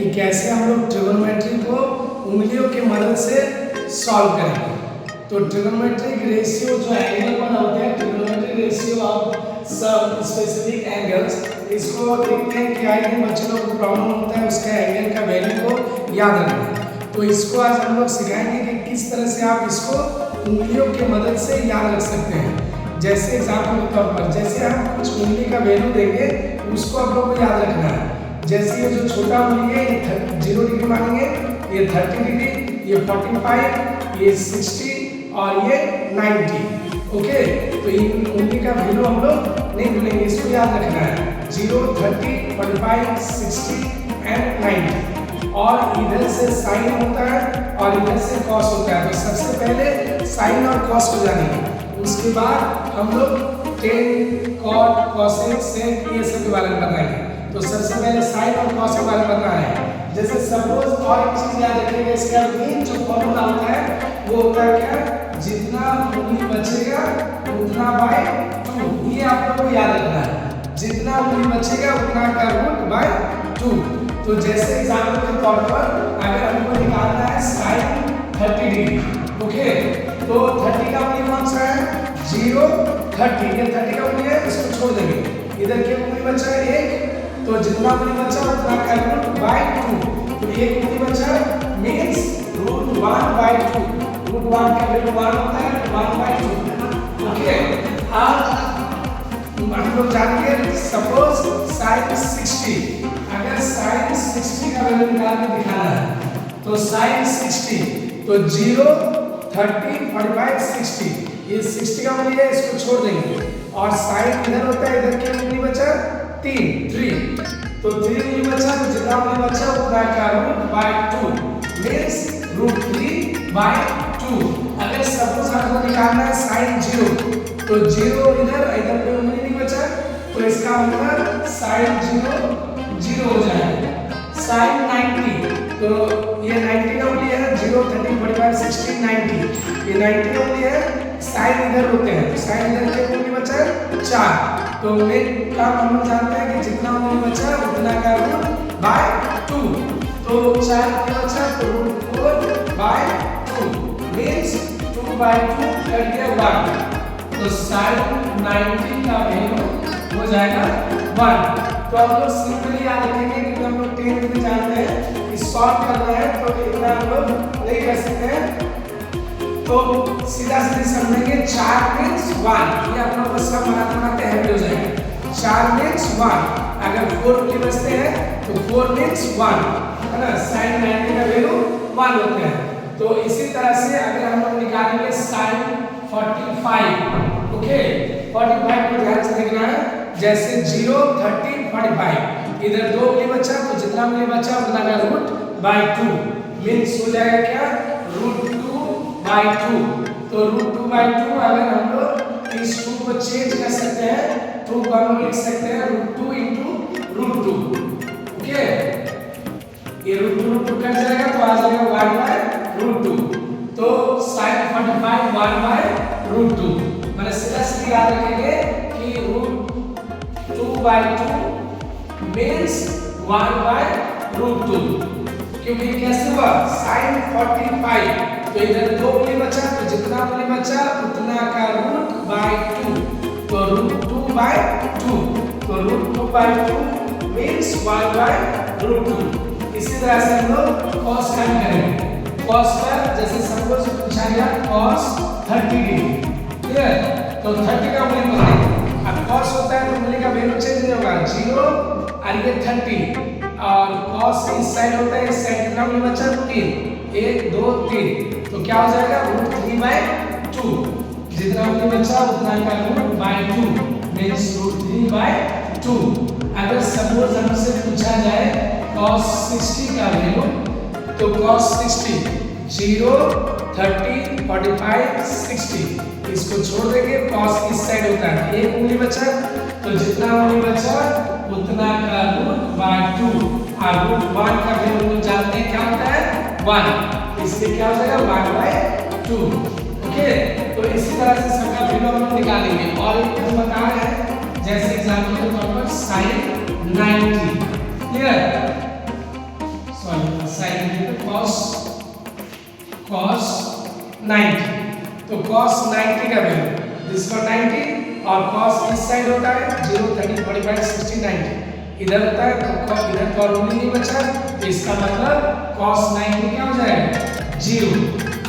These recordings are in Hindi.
कि कैसे हम लोग ट्रिग्नोमेट्री को उंगलियों की मदद से सॉल्व करेंगे। तो ट्रिग्नोमेट्रिक रेशियो जो एंगल बना होता है, trigonometric ratio of some specific angles, इसको देखते हैं कि आई थिंक बच्चों लोग को प्रॉब्लम होता है उसका एंगल का वैल्यू को याद रखना। तो इसको आज हम लोग सिखाएंगे कि किस तरह से आप इसको उंगलियों की मदद से याद रख सकते हैं। जैसे एग्जाम्पल के तौर पर जैसे हम कुछ उंगली का वैल्यू देंगे उसको आप लोग को याद रखना है। जैसे ये जो छोटा उंगली है ये 0 डिग्री मानेंगे, ये 30 डिग्री, ये 45, ये 60 और ये 90। ओके, तो इन उंगली का वैल्यू हम लोग नहीं भूलेंगे, इसको याद रखना है 0, 30, 45, 60 एंड 90। और इधर से साइन होता है और इधर से कॉस होता है। तो सबसे पहले साइन और कॉस को जानेंगे, उसके बाद हम लोग टेन, कॉट, कोसेक, सेक ये सब के बारे में बताएंगे। तो सबसे पहले साइन और कॉस के बारे में बता रहे हैं। जैसे सपोज और एक चीज याद रखिएगा, इसका मेन जो फॉर्मूला होता है वो होता है क्या, जितना उंगली बचेगा उतना बाय 2। ये आप लोगों को याद रखना है, जितना उंगली बचेगा उतना का रूट बाय 2। तो जैसे एग्जाम्पल के तौर पर अगर हमको निकालना है साइन 30 डिग्री, ओके, तो 30 का उंगली कौन सा है, 0, 30, ये 30 का उंगली है, इसको छोड़ देंगे। इधर क्या उंगली बचा है 1, तो जितना उंगली बचा उतना का रूट बाय 2। तो एक उंगली बचा मींस रूट 1 बाय 2। रूट 1 का वैल्यू 1 होता है, 1 बाय 2। ओके, अब हम लोग जानेंगे सपोज साइन 60, अगर साइन 60 का वैल्यू निकाल के दिखाना है तो साइन 60, तो 0, 30, 45, 60, ये 60 का उंगली है, इसको छोड़ देंगे। और साइन इधर होता है, इधर क्या उंगली बचा 3, तो 3 उंगली बचा, तो जितना उंगली बचा उतना का root by 2 means root 3 by 2। अगर सपोज हमको निकालना है साइन 0, तो 0 इधर पे उंगली नहीं बचा, तो इसका मतलब साइन 0 हो जाएगा। साइन 90, तो ये 90 का उंगली है, 0, 30, 45, 60, 90, ये 90 का उंगली है। साइन इधर होते हैं, तो साइन इधर के उंगली बचा है 4। तो मेन काम हम लोग जानते हैं कि जितना उंगली बचा उतना का रूट बाय 2। तो 4 का बचा तो रूट 4 बाय 2 मींस 2 बाय 2 कर दिया 1। तो साइन 90 का वैल्यू हो जाएगा 1। तो हम लोग सिंपली याद रखेंगे कि हम लोग 10 में जानते हैं कि सॉल्व करना है, तो इतना हम लोग नहीं कर सकते हैं। तो सीधा समझेंगे 4 मींस 1, ये आप लोग को सब बनाते हैवी हो जाएगा। 4 मींस 1, अगर 4 उंगली बचते हैं तो 4 मींस 1, है ना, साइन 90 का वैल्यू 1 होते हैं। तो इसी तरह से अगर हम लोग निकालेंगे साइन 45, ओके, 45 को ध्यान से देखना है। जैसे 0, 30, 45, इधर 2 उंगली बचा, तो जितना उंगली बचा उतना का रूट बाय 2 मींस हो जाएगा क्या, रूट 2 बाय 2। तो रूट 2 बाय 2 अगर हम लोग इस 2 को चेंज कर सकते हैं तो हम लिख सकते हैं रूट 2 इंटू रूट 2। ओके, ये रूट 2 कट जाएगा तो आ जाएगा 1 बाय रूट 2। तो साइन 45 1 बाय रूट 2, मैंने सीधा याद रखेंगे कि root 2 by 2 means 1 by root 2। क्योंकि कैसे हुआ, साइन 45, तो इधर 2 उंगली बचा, तो जितना उंगली बचा उतना का रूट बाय 2, तो रूट 2 बाय 2, तो root 2 by 2 means 1 by root 2। इसी तरह से हम लोग cos फाइंड करेंगे। cos पर जैसे सपोज पूछा गया cos 30 डिग्री, क्लियर, तो 30 का उंगली पकड़ेंगे। अब cos होता है तो उंगली का वैल्यू चेंज नहीं होगा, 0 और ये 30, और cos इस साइड होता है, इस साइड कितना उंगली बचा 3, 1, 2, 3, तो क्या हो जाएगा रूट 3 बाय 2। जितना उंगली बचा उतना का root by 2 means root 3 by 2। अगर सपोज हमसे पूछा जाए cos 60 का वैल्यू, तो cos 60 0, 30, 45, 60, इसको छोड़ देंगे, cos इस साइड होता है, एक उंगली बचा, तो जितना उंगली बचा उतना का रूट बाय 2, और रूट 1 का वैल्यू जानते हैं क्या होता है 1, इसलिए क्या हो जाएगा 1 बाय 2। ओके, तो इसी तरह से सबका वैल्यू हम लोग निकालेंगे। और एक हम बता रहे हैं जैसे एग्जांपल के तौर पर sin 90, क्लियर, साइन cos 90। तो cos 90 का वैल्यू दिस फॉर 90 और cos इस साइड होता है 0, 30, 45, 60, 90 इधर होता है तो इधर तो और नहीं बचा, तो इसका मतलब cos 90 क्या हो जाएगा 0।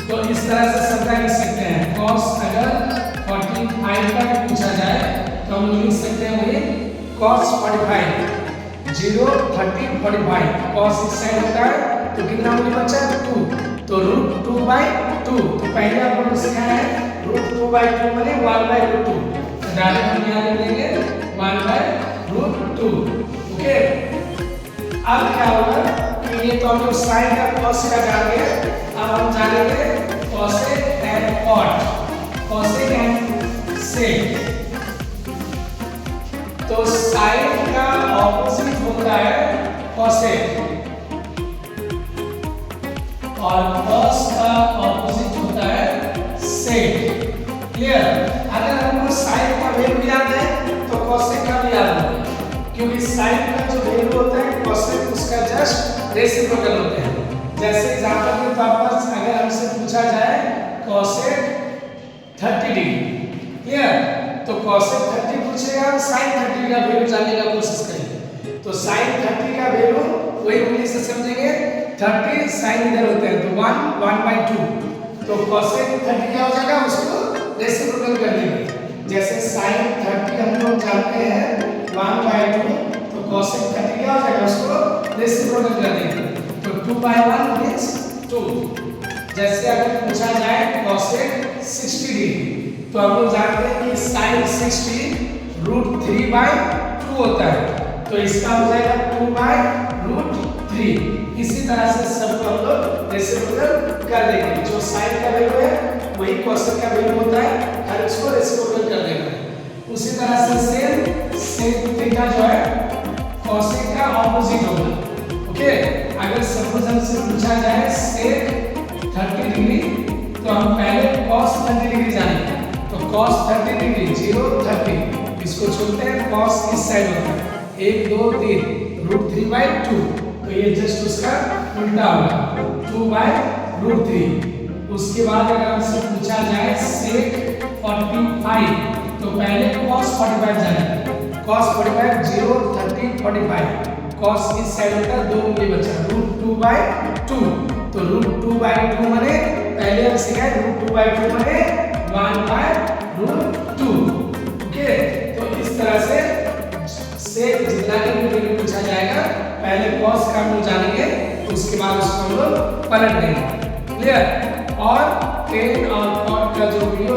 तो इस तरह से सबका लिख सकते हैं। cos अगर 45 का पूछा जाए तो हम लिख सकते हैं वही cos 45 0, 30, 45 cos इस साइड होता है तो कितना मूल्य बचा 2, तो √2/2। तो पहले आप लोगों ने सिखाया है √2/2 माने 1/√2, तो डायरेक्ट हम यहाँ लिख देंगे 1/√2। ओके, अब क्या होगा कि ये तो हम लोग साइन का cos का जान गए, अब हम जानेंगे cosec and cot, cosec and sec। तो साइन का ऑपोजिट होता है cosec और cos का ऑपोजिट होता है sec। क्लियर? अगर हमको साइन का वैल्यू याद है तो cosec का भी याद होगा, क्योंकि साइन का जो वैल्यू होता है cosec उसका जस्ट रेसिप्रोकल होते हैं। जैसे एग्जांपल के तौर पर अगर हमसे पूछा जाए cosec 30 डिग्री, क्लियर? तो cosec 30 पूछेगा, हम sin 30 का वैल्यू जानने का कोशिश करेंगे। तो sin 30 का वैल्यू वही उंगली से समझेंगे, 30 sin इधर होते हैं तो 1/2, तो cosec 30 क्या हो जाएगा उसको रेसिप्रोकल कर देंगे। जैसे sin 30 हम लोग जानते हैं 1/2, तो cosec 30 क्या हो जाएगा उसको रेसिप्रोकल कर देंगे, तो 2/1 मींस 2। जैसे अगर पूछा जाए cosec 60 डिग्री, तो हम लोग जानते हैं कि sin 60 √3/2 होता है, तो इसका हो जाएगा 2/√3। इसी तरह से सबको हम लोग रेसिप्रोकल कर देंगे। जो sin का वैल्यू है वही cosec का वैल्यू होता है, हर इसको रेसिप्रोकल कर देना है। उसी तरह से sec थीटा जो है cosec का ऑपोजिट होगा। ओके, अगर सपोज हमसे पूछा जाए sec 30 डिग्री, तो हम पहले cos 30 डिग्री जानेंगे। तो cos 30 डिग्री 0, 30 इसको छोड़ते हैं, cos इस साइड होता है 1, 2, 3 √3/2, तो ये जस्ट उसका उल्टा होगा 2/√3। उसके बाद अगर हमसे पूछा जाए sec 45, तो पहले cos 45 जानेंगे। cos 45 0, 30, 45 cos इस साइड होता है 2 उंगली बचा √2/2, तो √2/2 माने पहले हम सीखा √2/2 माने 1/√2। ओके, तो इस तरह से sec जितना भी वैल्यू पूछा जाएगा पहले cos का हम जानेंगे, उसके बाद उसको हम लोग पलट देंगे। क्लियर? और tan और cot का जो वीडियो